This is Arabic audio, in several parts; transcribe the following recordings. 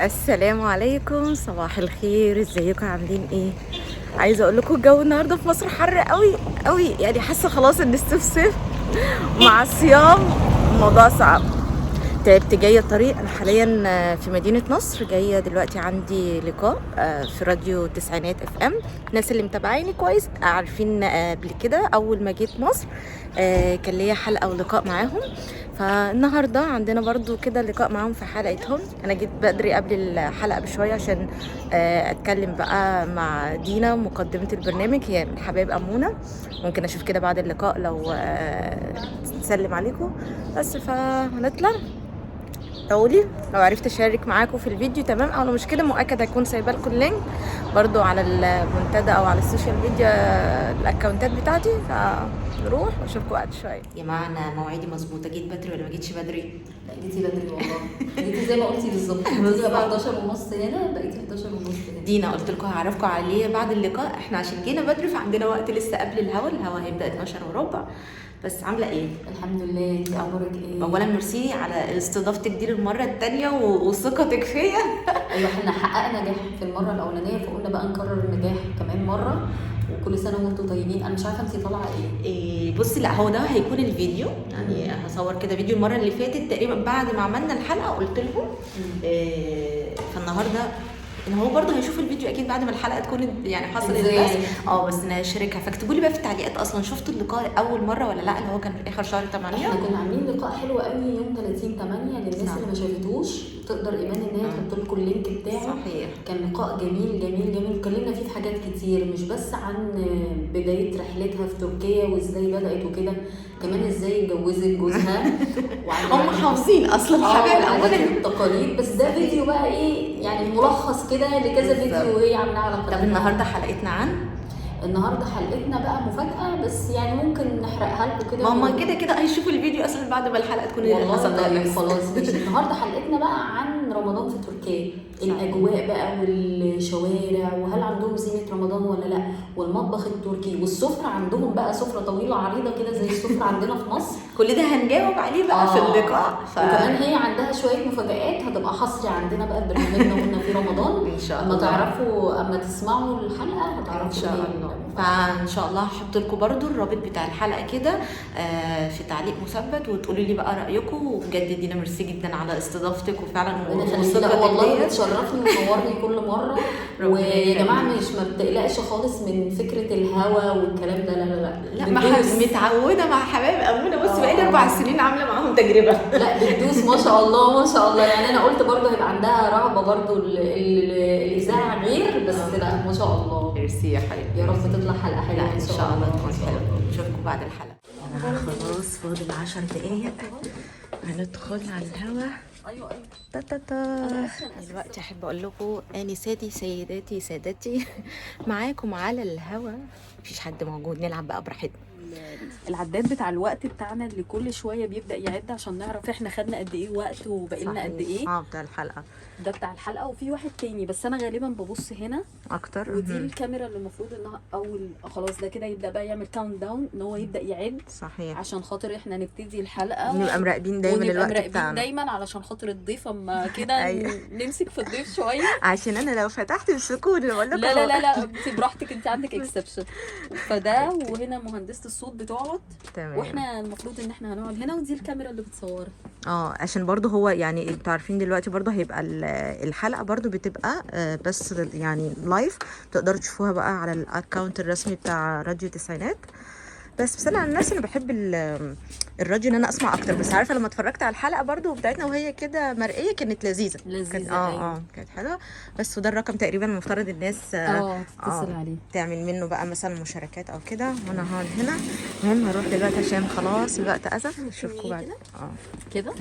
السلام عليكم، صباح الخير، ازيكم عاملين ايه؟ عايزه اقول لكم الجو النهارده في مصر حر قوي قوي، يعني حاسه خلاص ان الصيف صيف مع الصيام. الموضوع صعب. تعبت جايه الطريق. انا حاليا في مدينه نصر، جايه دلوقتي عندي لقاء في راديو تسعينات اف ام. الناس اللي متابعيني كويس عارفين قبل كده اول ما جيت مصر كان ليا حلقه ولقاء معاهم. فالنهارده عندنا برضو كده لقاء معاهم في حلقتهم. انا جيت بدري قبل الحلقه بشويه عشان اتكلم بقى مع دينا مقدمه البرنامج، هي من حبايب امونه. ممكن اشوف كده بعد اللقاء لو تسلم عليكم بس. فهنطلع قولي لو عرفت اشارك معاكم في الفيديو تمام، او لو مش كده مؤكد هكون سايبه لكم اللينك برضو على المنتدى او على السوشيال ميديا الاكونتات بتاعتي. فنروح واشوفكم بعد شويه. يا جماعه انا موعدي مظبوطه، جيت بدري ولا ما جيتش بدري؟ لا جيتي بدري والله. جيتي زي ما قلتي بالظبط. جيتي بقى 11 ونص هنا، بقيتي 11 ونص هنا. دينا قلت لكم هعرفكم عليه بعد اللقاء، احنا عشان جينا بدري فعندنا وقت لسه قبل الهوا هيبدا 12 وربع. بس عامله ايه؟ الحمد لله. انت اخبارك ايه؟ اولا ميرسي على استضافتك دي المره الثانيه وثقتك فيا. ايوه احنا حققنا نجاح في المره الاولانيه، فقلنا بقى نكرر النجاح كمان مره. وكل سنه وانتم طيبين. انا مش عارفه انت طالعه ايه. بصي، لا هو ده هيكون الفيديو، يعني هصور كده فيديو المره اللي فاتت تقريبا بعد ما عملنا الحلقه قلت لهم فالنهارده ان هو برضه هيشوف الفيديو اكيد بعد ما الحلقه تكون يعني حصلت. بس انا هشاركها. فاكتبوا لي بقى في التعليقات اصلا شفتوا اللقاء اول مره ولا لا، اللي هو كان في اخر شهر 8. احنا كنا عاملين لقاء حلو قوي يوم 30/8 للناس اللي ما شافتوش تقدر ايمان ان هي تحط لكم اللينك بتاعه. صحيح. كان لقاء جميل جميل جميل، اتكلمنا فيه في حاجات كتير، مش بس عن بدايه رحلتها في تركيا وازاي بدات وكده، كمان ازاي اتجوزت جوزها هم حافظين اصلا حاجات التقاليد. بس ده فيديو بقى ايه يعني ملخص كده لكذا فيديو وهي عاملاها على قناتها. طب النهارده حلقتنا عن النهارده حلقتنا بقى مفاجاه، بس يعني ممكن نحرقها لكم كده. ماما كده هيشوفوا الفيديو اصلا بعد ما الحلقه تكون والله خلاص ماشي. النهارده حلقتنا بقى عن رمضان في تركيا، الاجواء بقى والشوارع، وهل عندهم زينه رمضان ولا لا، والمطبخ التركي، والسفره عندهم بقى سفره طويله عريضه كده زي السفره عندنا في مصر. كل ده هنجاوب عليه بقى في اللقاء. وكمان هي عندها شويه مفاجآت هتبقى حصري عندنا بقى في برنامجنا قلنا في رمضان. ان شاء الله اما تسمعوا الحلقه هتعرفوا ان شاء الله. فان شاء الله هحط لكم برده الرابط بتاع الحلقه كده في تعليق مثبت، وتقولوا لي بقى رايكم. وبجد دينا ميرسي جدا على استضافتك وفعلا وثقتك. والله بتشرفني وتنورني كل مره. ويا جماعه ما بتقلقش خالص من فكره الهوا والكلام ده. لا ما متعوده مع حبايب امونه. بص بقالي 4 سنين عامله معاهم تجربه. لا بتدوس ما شاء الله ما شاء الله. يعني انا قلت برضه هيبقى عندها رهبه برضه الاذاعه غير، بس لا ما شاء الله. ميرسي يا حبيبي. يا رب تطلع حلقه حلوه ان شاء الله تكون حلوه. نشوفكم بعد الحلقه. انا خلاص فاضل 10 دقايق هندخل على الهوا. ايوه دلوقتي احب اقول لكم انساتي سيداتي سادتي معاكم على الهوا، مفيش حد موجود، نلعب بقى براحتنا. العداد بتاع الوقت بتاعنا اللي كل شويه بيبدا يعد عشان نعرف احنا خدنا قد ايه وقت وبقينا قد ايه. بتاع الحلقه ده بتاع الحلقه. وفي واحد تاني بس انا غالبا ببص هنا اكتر. ودي الكاميرا اللي المفروض انها اول خلاص ده كده يبدا بقى يعمل كاونت داون ان هو يبدا يعد. صحيح. عشان خاطر احنا نبتدي الحلقه نبقى مراقبين دايما الوقت بتاعنا دايما علشان خاطر الضيف اما كده أيوة. نمسك في الضيف شويه عشان انا لو فتحت السكون بقول لكم لا انت براحتك، انت عندك اكسبشن. فده وهنا مهندسه الصوت بتقعد تمام. واحنا المفروض ان احنا هنقعد هنا، ودي الكاميرا اللي بتصور. عشان برضو هو يعني انتوا عارفين دلوقتي برضو هيبقى الحلقه برضو بتبقى بس يعني لايف، تقدروا تشوفوها بقى على الاكونت الرسمي بتاع راديو تسعينات. بس انا عن نفسي انا بحب الراديو ان انا اسمع اكتر. بس عارفه لما اتفرجت على الحلقه برضو بتاعتنا وهي كده مرئيه كانت لذيذه كانت حلوه. بس وده الرقم تقريبا المفترض الناس تتصل عليه تعمل منه بقى مثلا مشاركات او كده. وانا هقعد هنا. المهم هروح دلوقتي عشان خلاص الوقت اذن. نشوفكم بعد كده.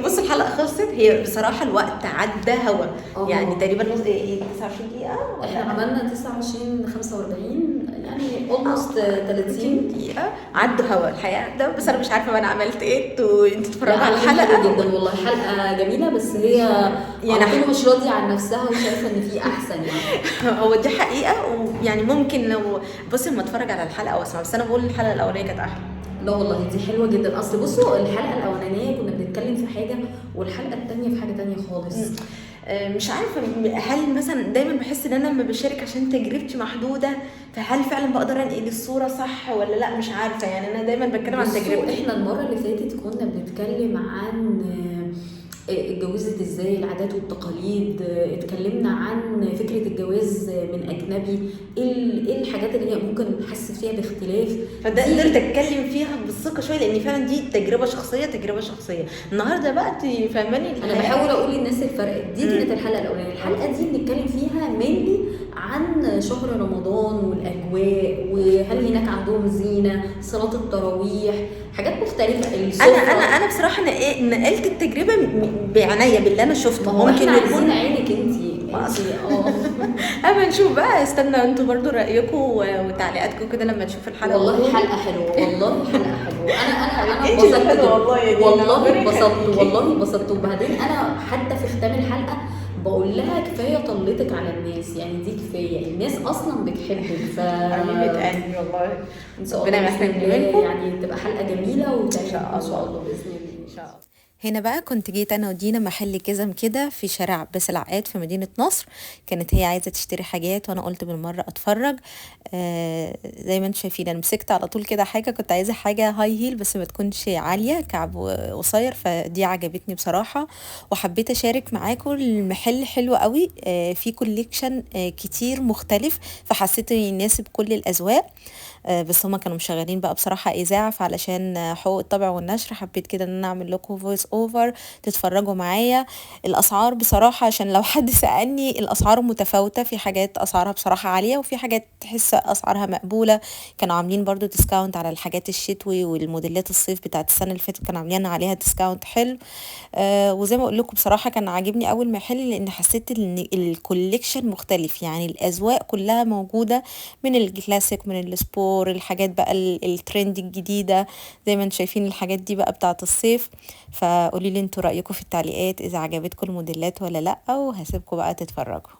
بص الحلقه خلصت. هي بصراحه الوقت عدى هوا يعني تقريبا 29 دقيقه. احنا عملنا 29:45 يعني اولموست 30 دقيقه عدوا هوا الحقيقه ده. بس انا مش عارفه انا عملت ايه. انتوا تتفرجوا على الحلقه جدا والله. حلقه جميله بس هي يعني مش راضيه عن نفسها وشايفه ان في احسن يعني. هو دي حقيقه. ويعني ممكن لو بصي لما اتفرج على الحلقه واسمع. بس انا بقول الحلقه الاولانيه كانت احلى. لا والله دي حلوه جدا. اصل بصوا الحلقه الاولانيه كنا بنتكلم في حاجه والحلقه الثانيه في حاجه تانية خالص. مش عارفه هل مثلا دايما بحس ان انا لما بشارك عشان تجربتي محدوده، فهل فعلا بقدر انقل الصوره صح ولا لا؟ مش عارفه يعني. انا دايما بتكلم عن تجربتي. احنا المره اللي فاتت كنا بنتكلم عن اتجوزت ازاي، العادات والتقاليد، اتكلمنا عن فكره الجواز من اجنبي، ايه الحاجات اللي هي ممكن نحس فيها باختلاف. فده قدرت اتكلم فيها بالثقه شويه لان فعلا دي تجربه شخصيه. النهارده بقى تفهماني. انا بحاول اقول للناس الفرق. دي كانت الحلقه الاولانيه. الحلقه دي بنتكلم فيها مينلي عن شهر رمضان والاجواء، وهل هناك عندهم زينه، صلاه التراويح، حاجات مختلفه. انا بصراحه نقلت التجربه بعناية باللي انا شفته. ممكن عايزين عينك انتي اما نشوف بقى. استنى انتوا برضو رايكم وتعليقاتكم كده لما تشوفوا الحلقه. والله حلقه حلوه، والله حلقه حلوه. انا اتبسطت والله اتبسطت. وبعدين انا حتى في ختام الحلقه بقول لها كفايه طلتك على الناس، يعني دي كفايه، الناس اصلا بتحبك. حبيبه قلبي والله. ربنا يحرمكم، يعني تبقى حلقه جميله وتعجبكم ان شاء الله باذن الله. ان شاء الله. هنا بقى كنت جيت انا ودينا محل جزم كده في شارع عباس العقاد في مدينة نصر. كانت هي عايزة تشتري حاجات وانا قلت بالمرة اتفرج. زي ما انتم شايفين انا مسكت على طول كده حاجة. كنت عايزة حاجة هاي هيل بس ما تكونش عالية، كعب قصير، فدي عجبتني بصراحة وحبيت اشارك معاكم. المحل حلو قوي، في كوليكشن كتير مختلف، فحسيت يناسب كل الاذواق. بس هما كانوا مشغلين بقى بصراحة إذاعة، علشان حقوق الطبع والنشر حبيت كده ان انا اعمل لكم فويس اوفر تتفرجوا معايا. الاسعار بصراحة عشان لو حد سألني، الاسعار متفاوتة، في حاجات اسعارها بصراحة عالية وفي حاجات تحس اسعارها مقبولة. كانوا عاملين برضو ديسكاونت على الحاجات الشتوي والموديلات الصيف بتاعت السنة اللي فاتت، كانوا عاملين عليها ديسكاونت حلو. وزي ما اقول لكم بصراحة كان عاجبني اول محل لان حسيت ان الكوليكشن مختلف، يعني الاذواق كلها موجودة، من الكلاسيك، من السبور، الحاجات بقى الترند الجديدة زي ما انتم شايفين. الحاجات دي بقى بتاعت الصيف. فقولي لي انتوا رأيكم في التعليقات اذا عجبتكم الموديلات ولا لا، وهسيبكم بقى تتفرجوا.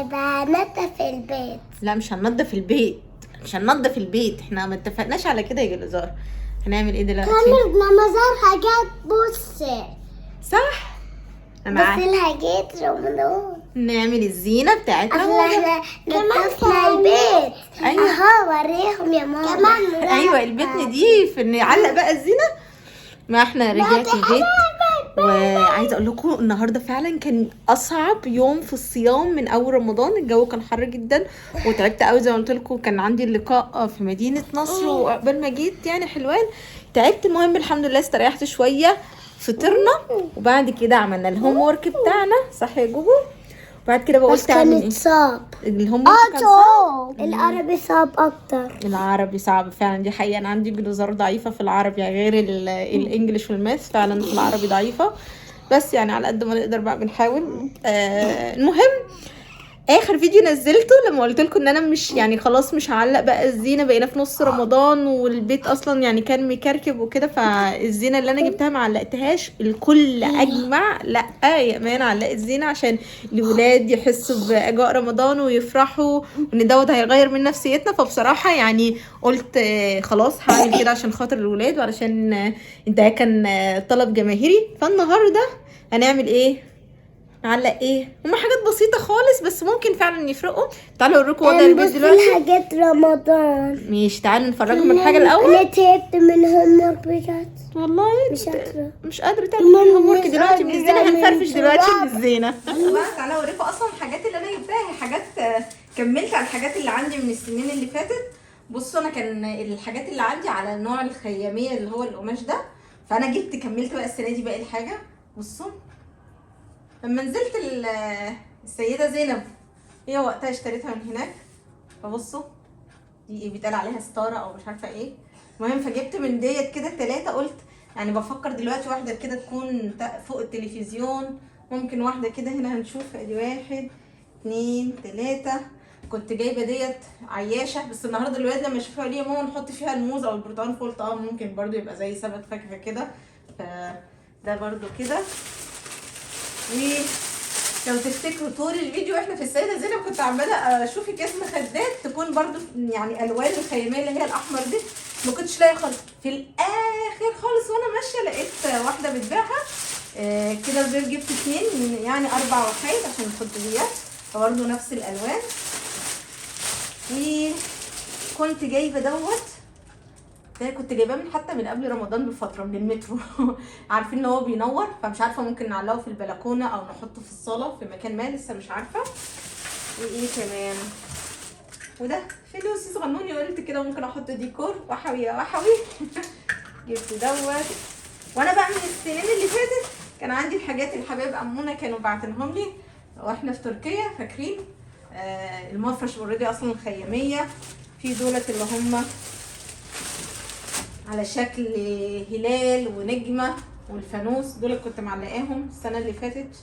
بنضف البيت. لا مش هننضف البيت، مش هننضف البيت، احنا ما اتفقناش على كده يا جلزار. هنعمل ايه دلوقتي؟ هنعمل مزار حاجات. بصي صح بس الحاجات رمضان نعمل الزينة بتاعتنا. احنا نضفنا البيت. ايوه اهو وريهم يا ماما كمان. ايوه البيت نضيف، نعلق بقى الزينة. ما احنا رجعت البيت وعايزه اقول لكم النهارده فعلا كان اصعب يوم في الصيام من اول رمضان. الجو كان حر جدا وتعبت قوي زي ما قلت لكم. كان عندي اللقاء في مدينه نصر وقبل ما جيت يعني حلوان تعبت. المهم الحمد لله استريحت شويه، فطرنا وبعد كده عملنا الهوم ورك بتاعنا، صح يا جوجو؟ بعد كده بقول بس تعمل كانت ايه؟ صعب. الهوم ورك كان صعب. العربي صعب اكتر. العربي صعب فعلا، دي حقيقة. انا عندي جلوزار ضعيفة في العربي، يعني غير الانجليش والماث فعلا في العربي ضعيفة، بس يعني على قد ما نقدر بقى بنحاول. المهم اخر فيديو نزلته لما قلت لكم ان انا مش يعني خلاص مش هعلق بقى الزينه، بقينا في نص رمضان والبيت اصلا يعني كان مكركب وكده، فالزينه اللي انا جبتها ما علقتهاش. الكل اجمع لا يا امان علق الزينه عشان الولاد يحسوا باجواء رمضان ويفرحوا، وان دوت هيغير من نفسيتنا. فبصراحه يعني قلت خلاص هعمل كده عشان خاطر الولاد وعلشان ده كان طلب جماهيري. فالنهارده هنعمل ايه؟ نعلق ايه؟ هما حاجات بسيطة خالص بس ممكن فعلا يفرقوا. تعالوا اوريكم وضع البيت دلوقتي. حاجات رمضان. ماشي تعالوا نفرجكم الحاجة الأول. انا تعبت من هومورك بجد. والله مش قادرة. مش قادرة تعمل الهوم ورك مش دلوقتي من قادرة الزينة. أعمل هنفرفش دلوقتي شراب. من الزينة. بقى تعالوا اوريكم اصلا الحاجات اللي انا جبتها، هي حاجات كملت على الحاجات اللي عندي من السنين اللي فاتت. بصوا انا كان الحاجات اللي عندي على النوع الخيامية اللي هو القماش ده، فانا جبت كملت بقى السنة دي باقي الحاجة. بصوا لما نزلت السيدة زينب هي وقتها اشتريتها من هناك، فبصوا دي ايه بيتقال عليها ستارة او مش عارفة ايه. المهم فجبت من ديت كده 3، قلت يعني بفكر دلوقتي واحدة كده تكون فوق التلفزيون، ممكن واحدة كده هنا هنشوف ادي 1 2 3. كنت جايبة ديت عياشة، بس النهاردة الولاد لما يشوفوها ليه يا ماما نحط فيها الموز او البرتقال، قلت ممكن برضو يبقى زي سبت فاكهة كده، فده برضو كده. ولو تفتكروا طول الفيديو احنا في السيدة زينب كنت عمالة اشوف اكياس مخدات تكون برضو يعني الوان الخيامية اللي هي الاحمر دي، ما كنتش لاقيه خالص. في الاخر خالص وانا ماشية لقيت واحدة بتبيعها كده البيت، جبت 2 يعني 4 وحيد عشان الخدوديات، فبرضو نفس الالوان. وكنت جايبة دوت ده كنت جايباه حتى من قبل رمضان بفتره من المترو. عارفين ان هو بينور، فمش عارفه ممكن نعلقه في البلكونه او نحطه في الصاله في مكان ما، لسه مش عارفه. وايه كمان؟ وده فلوسي صغنوني، قلت كده ممكن احط ديكور وحوي يا وحوي. جبت دوت. وانا بقى من السنين اللي فاتت كان عندي الحاجات الحبايب امونه كانوا باعتينهم لي واحنا في تركيا، فاكرين؟ المفرش اوريدي اصلا خياميه، في دولت اللي هم على شكل هلال ونجمة والفانوس، دول كنت معلقاهم السنة اللي فاتت،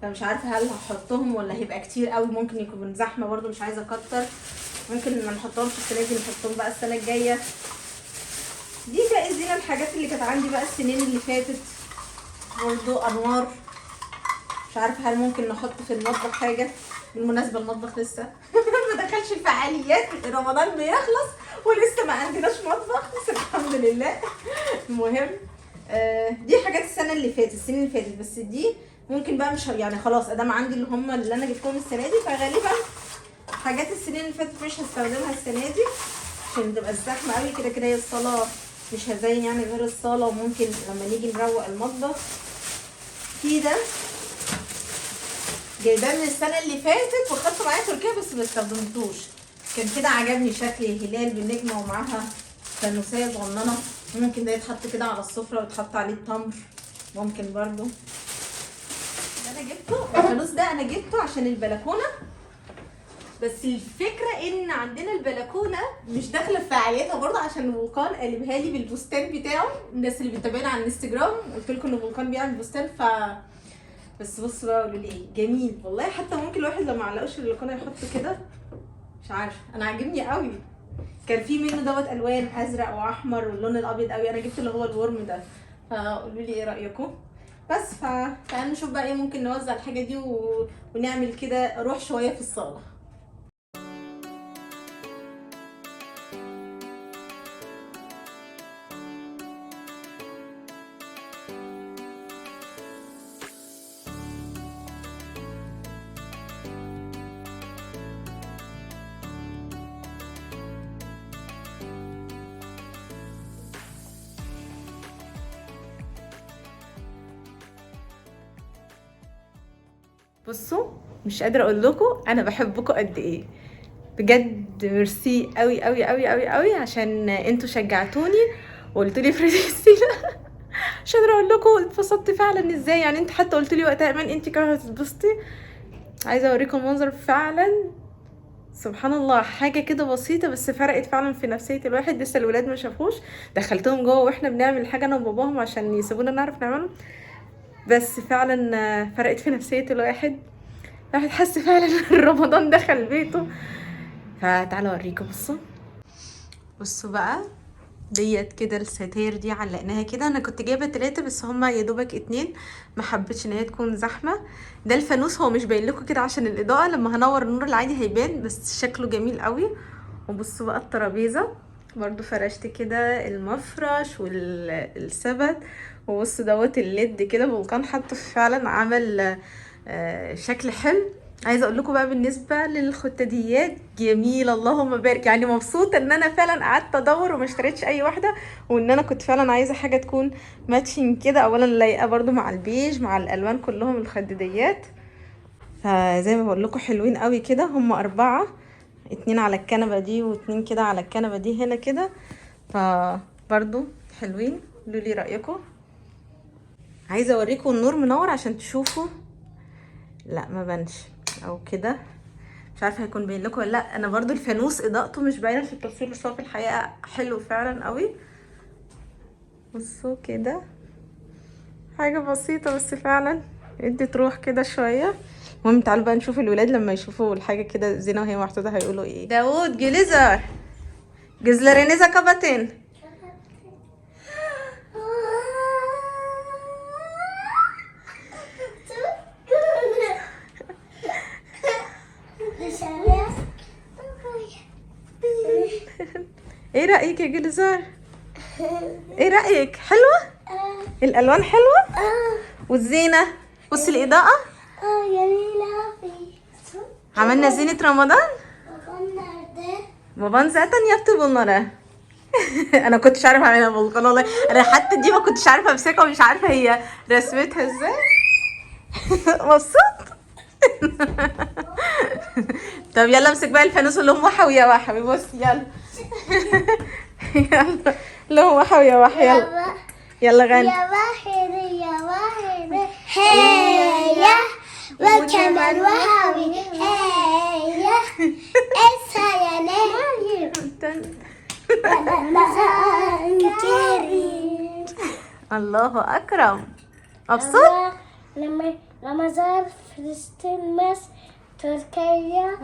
فمش عارفة هل هحطهم ولا هيبقى كتير قوي، ممكن يكون زحمة برضو مش عايزة اكتر، ممكن ما نحطهمش السنة دي نحطهم بقى السنة الجاية. دي بقى زينة الحاجات اللي كانت عندي بقى السنين اللي فاتت، برضو انوار، مش عارفة هل ممكن نحط في المطبخ حاجة. بالمناسبة المطبخ لسه ما دخلش الفعاليات، رمضان بيخلص ولسه ما عندناش مطبخ، بس الحمد لله. المهم دي حاجات السنة اللي فاتت السنين اللي فاتت، بس دي ممكن بقى مش يعني خلاص ادام عندي اللي هم اللي انا جبتهم السنة دي، فغالبا حاجات السنين اللي فاتت مش هستخدمها السنة دي عشان تبقى الزحمة قوي. كده كده هي الصالة مش هزين يعني غير الصالة، وممكن لما نيجي نروق المطبخ. في ده جايباه من السنه اللي فاتت وخدته معايا تركيا بس ما استخدمتوش، كان كده عجبني شكل هلال بالنجمه ومعاها فانوسيه صغننه، ممكن ده يتحط كده على السفره ويتحط عليه التمر، ممكن برضو. ده انا جبته الفانوس ده انا جبته عشان البلكونه، بس الفكره ان عندنا البلكونه مش داخله في فعالياتها برضه عشان فولكان قلبها لي بالبستان بتاعه. الناس اللي بتتابعنا على الانستجرام قلت لكم ان فولكان بيعمل بستان، بس بصوا بقى قولوا لي ايه جميل والله. حتى ممكن الواحد لو ما علقوش البلكونه يحط كده، مش عارفه انا عاجبني قوي. كان في منه دوت الوان ازرق واحمر واللون الابيض قوي، انا جبت اللي هو الورم ده، فقولوا لي ايه رايكم. بس فتعالوا نشوف بقى ايه ممكن نوزع الحاجه دي ونعمل كده روح شويه في الصاله. بصوا مش قادره اقول لكم انا بحبكم قد ايه بجد. ميرسي قوي قوي قوي قوي قوي عشان انتوا شجعتوني وقلتوا لي افرضي السيله. مش قادره اقول لكم اتبسطت فعلا ازاي، يعني انت حتى قلت لي وقتها ايمان انت كمان هتتبسطي. عايزه اوريكم منظر فعلا سبحان الله، حاجه كده بسيطه بس فرقت فعلا في نفسيه الواحد. لسه الولاد ما شافوش، دخلتهم جوه واحنا بنعمل حاجه انا وباباهم عشان يسيبونا نعرف نعمله، بس فعلا فرقت في نفسيه الواحد حس فعلا ان رمضان دخل بيته. فتعالوا اوريكم. بصوا بقى، ديت كده الستاير دي علقناها كده. انا كنت جايبه 3 بس هما يا دوبك 2، ما حبيتش ان هي تكون زحمه. ده الفانوس هو مش باين لكم كده عشان الاضاءه، لما هنور النور العادي هيبان، بس شكله جميل قوي. وبصوا بقى الترابيزه برضو فرشت كده المفرش والسبت. وبصوا دوت الليد كده وكان حاطه فعلا عمل شكل حلو. عايزه اقول لكم بقى بالنسبه للختاديات جميله اللهم بارك، يعني مبسوطه ان انا فعلا قعدت ادور وما اشتريتش اي واحده، وان انا كنت فعلا عايزه حاجه تكون ماتشنج كده. اولا لايقه برضو مع البيج مع الالوان كلهم الخداديات. فزي ما بقول لكم حلوين قوي كده. هم 4، 2 على الكنبه دي و2 كده على الكنبه دي هنا كده، فبرضو حلوين. قولوا لي رايكم. عايزه اوريكم النور منور عشان تشوفوا. لا ما بانش او كده، مش عارفه هيكون باين لكم ولا لا. انا برضو الفانوس اضاءته مش باينه في التصوير بس هو في الحقيقه حلو فعلا قوي. بصوا كده حاجه بسيطه بس فعلا ادت روح كده شويه. المهم تعالوا بقى نشوف الولاد لما يشوفوا الحاجه كده زينه وهي محطوطه هيقولوا ايه. داوود جليزر جزلرينيزا كابتن. ايه رأيك يا جلزار؟ ايه رأيك؟ حلوة؟ الألوان حلوة؟ والزينة بصي الإضاءة جميلة. عملنا زينة رمضان. بابان ذاتا يكتب النار. انا كنتش عارفه اعملها بالقناه والله. انا حتى دي ما كنتش عارفه امسكها ومش عارفه هي رسمتها ازاي. مبسوط. طب يلا امسك بقى الفانوس اللي هم وحوي يا وحوي. بص يلا. يلا اللي هم وحوي يا وحوي. يلا يلا غني. يا واحد يا واحد هيا وكمان وهاوي هيا اسا يا نايم رمضان كريم. الله اكرم. مبسوط. لما رمضان فلسطين مصر تركيا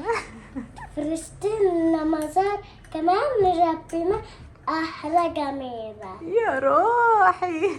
فلسطين رمضان كمان ربنا أحلى جميلة. يا روحي.